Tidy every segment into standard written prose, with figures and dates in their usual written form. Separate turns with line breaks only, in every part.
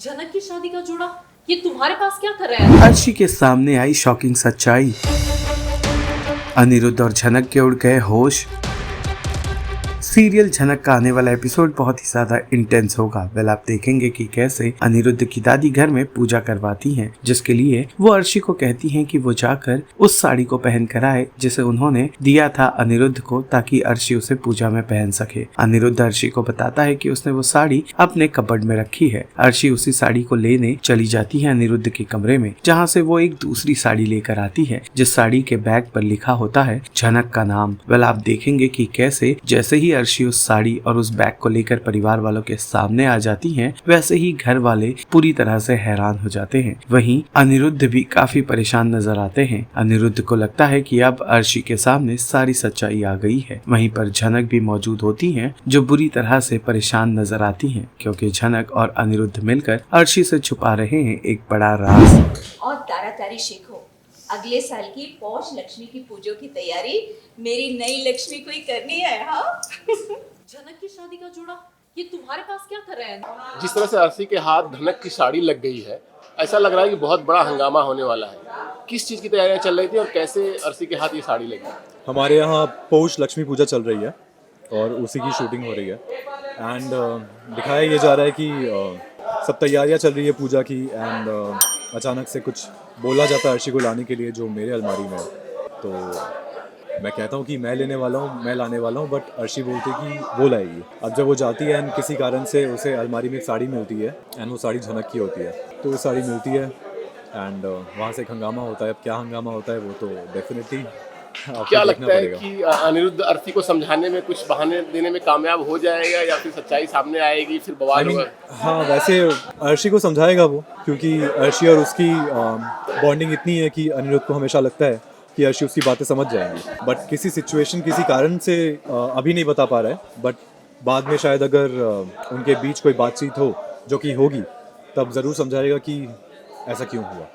जनक की शादी का जोड़ा ये तुम्हारे पास क्या कर रहा है?
अर्शी के सामने आई शॉकिंग सच्चाई। अनिरुद्ध और झनक के उड़ गए होश। सीरियल झनक का आने वाला एपिसोड बहुत ही ज्यादा इंटेंस होगा। वेल आप देखेंगे कि कैसे अनिरुद्ध की दादी घर में पूजा करवाती हैं, जिसके लिए वो अर्शी को कहती हैं कि वो जाकर उस साड़ी को पहन कर आए जिसे उन्होंने दिया था अनिरुद्ध को, ताकि अर्शी उसे पूजा में पहन सके। अनिरुद्ध अर्शी को बताता है कि उसने वो साड़ी अपने कपबोर्ड में रखी है। अर्शी उसी साड़ी को लेने चली जाती है अनिरुद्ध के कमरे में, जहाँ से वो एक दूसरी साड़ी लेकर आती है जिस साड़ी के बैग पर लिखा होता है झनक का नाम। वेल आप देखेंगे कि कैसे जैसे ही अर्शी उस साड़ी और उस बैग को लेकर परिवार वालों के सामने आ जाती हैं, वैसे ही घर वाले पूरी तरह से हैरान हो जाते हैं। वहीं अनिरुद्ध भी काफी परेशान नजर आते हैं। अनिरुद्ध को लगता है कि अब अर्शी के सामने सारी सच्चाई आ गई है। वहीं पर झनक भी मौजूद होती हैं, जो बुरी तरह से परेशान नजर आती हैं, क्योंकि झनक और अनिरुद्ध मिलकर अर्शी से छुपा रहे हैं एक बड़ा राज।
और तारातारी सीखो, अगले साल की पौष लक्ष्मी की पूजो की तैयारी मेरी नई लक्ष्मी को ही करनी है। हाँ
जनक की शादी का जोड़ा ये तुम्हारे पास क्या कर रहा है?
जिस तरह से अर्शी के हाथ धनक की साड़ी लग गई है, ऐसा लग रहा है कि बहुत बड़ा हंगामा होने वाला है। किस चीज़ की तैयारियां चल रही थी और कैसे अर्शी के हाथ ये साड़ी लगी?
हमारे यहाँ पौष लक्ष्मी पूजा चल रही है और उसी की शूटिंग हो रही है। एंड दिखाया ये जा रहा है कि सब तैयारियां चल रही है पूजा की। एंड अचानक से कुछ बोला जाता है अर्शी को लाने के लिए, जो मेरे अलमारी में है। तो मैं कहता हूँ कि मैं लेने वाला हूँ, मैं लाने वाला हूँ, बट अर्शी बोलती है कि वो लाएगी। अब जब वो जाती है एंड किसी कारण से उसे अलमारी में एक साड़ी मिलती है एंड वो साड़ी झनक की होती है, तो वो साड़ी मिलती है एंड वहाँ से एक हंगामा होता है। अब क्या हंगामा होता है वो तो डेफिनेटली
क्या लगता है कि अनिरुद्ध अर्शी को समझाने में, कुछ बहाने देने में कामयाब हो जाएगा या फिर सच्चाई सामने आएगी, फिर बवाल होगा?
हाँ, वैसे अर्शी को समझाएगा वो, क्योंकि अर्शी और उसकी बॉन्डिंग इतनी है कि अनिरुद्ध को हमेशा लगता है कि अर्शी उसकी बातें समझ जाएंगी। बट किसी सिचुएशन, किसी कारण से अभी नहीं बता पा रहा है, बट बाद में शायद अगर उनके बीच कोई बातचीत हो, जो कि होगी, तब ज़रूर समझाएगा कि ऐसा क्यों हुआ।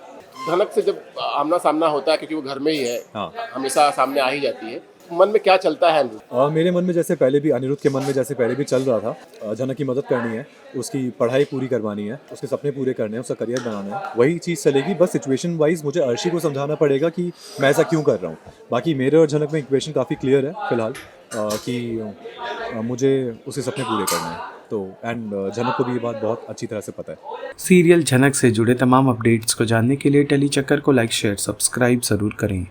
धनक से जब आमना सामना होता है, क्योंकि वो घर में ही है,
हाँ,
हमेशा सामने आ ही जाती है, मन में क्या चलता है?
मेरे मन में जैसे पहले भी, अनिरुद्ध के मन में जैसे पहले भी चल रहा था, झनक की मदद करनी है, उसकी पढ़ाई पूरी करवानी है, उसके सपने पूरे करने हैं, उसका करियर बनाना है, वही चीज़ चलेगी। बस सिचुएशन वाइज मुझे अर्शी को समझाना पड़ेगा कि मैं ऐसा क्यों कर रहा हूँ। बाकी मेरे और झनक में इक्वेशन काफ़ी क्लियर है फिलहाल, कि मुझे उसके सपने पूरे करने हैं। तो एंड झनक को भी ये बात बहुत अच्छी तरह से पता है।
सीरियल झनक से जुड़े तमाम अपडेट्स को जानने के लिए टेली चक्कर को लाइक, शेयर, सब्सक्राइब जरूर करें।